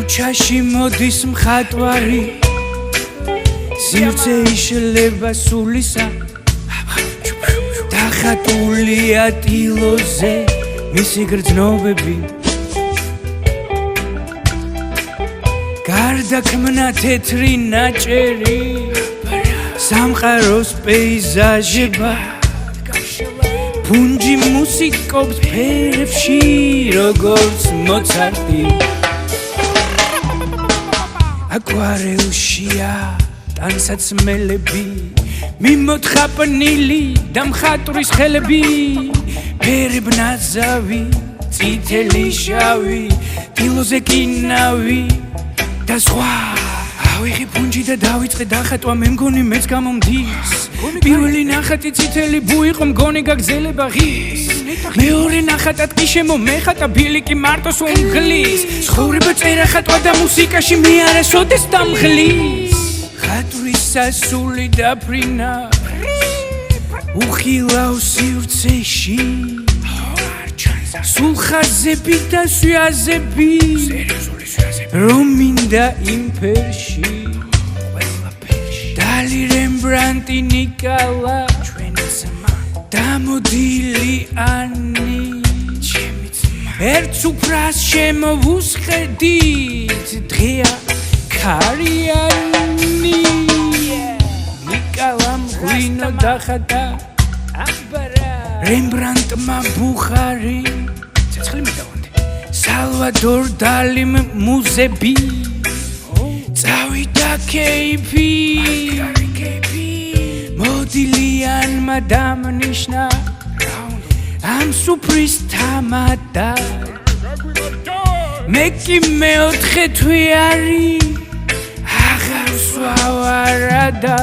ქუჩაში მოდის მხატვარი სივრცე იშლება სულისა დახატულია ტილოზე მისი გრძნობები გარდაქმნა თეთრი ნაჭერი სამყაროს პეიზაჟება ფუნჯი მუსიკობს ფერებში როგორც მოცარტი აკვარელშია ტანსაცმელები მიმოთხაპნილი და მხატვრის ხელები ფერებნაზავი წითელი შავი ტილოზე კინავი და სხვა ავიღე ფუნჯი და დავიწყე დახატვა მე მგონი მეც გამომდის პირველი ნახატი წითელი ბუ იყო მგონი გაგზელება ღის მეორე ნახატად კი შემომეხატა ბილიკი მარტოს უმღლის ცხოვრება წერა ხატვა და მუსიკაში მე არასოდეს დამღლის ხატვის სასული დაფრინა უხილავ სივრცეში სულ ხაზები და სვიაზები რომ მინდა იმ ფერში დალი რემბრანტი ნიკალა დამოდილი ანი ერთს უფრას შემოვუსხედით დღეა ქარიანი ნიკალამ ღვინო დახატა რემბრანტმა ბუხარი ცეცხლი მიდავანდი სალვადორ დალიმ მუზები წავიდა კეიფი მოდილიანმა დამნიშნა ამ სუფრის თამადა მე კი მეოთხე თვიარი აღარ სვავარადა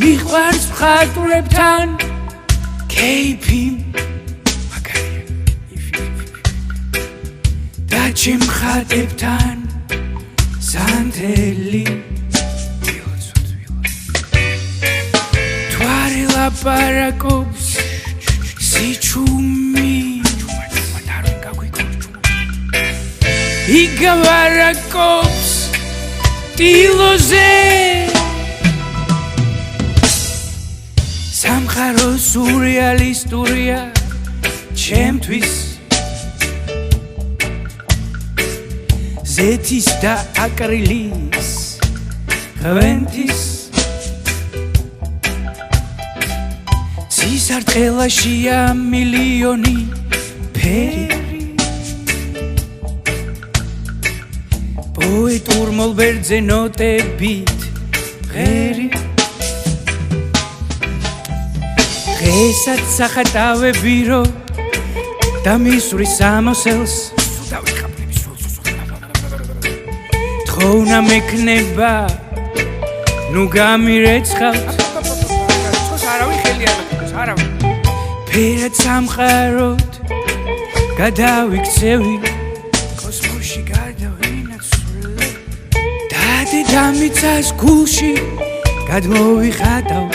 მიყვარს მხატვრებთან კეიფი და ჩემ ხატებთან სანდელი თვარი ლაპარაკობს სიჩუმი იგავარაკობს ტილოზე სამყარო სურეალისტურია ჩემთვის ზეთის და აკრილის ღვენთის სისარტყელაშია მილიონი ფერი პოეტურ მოლბერძე ნოტებით ღერი დღესაც სახატავები რო და მისვრის სამოსელს თხოვნა მექნება ნუ გამირეცხავთ არავინ ხელი არ მოგდეს არავინ ფერად სამყაროთ გადავიქცევი კოსმოსში გადავინაცვლე და დედამიწას გულში გადმოვიხატავ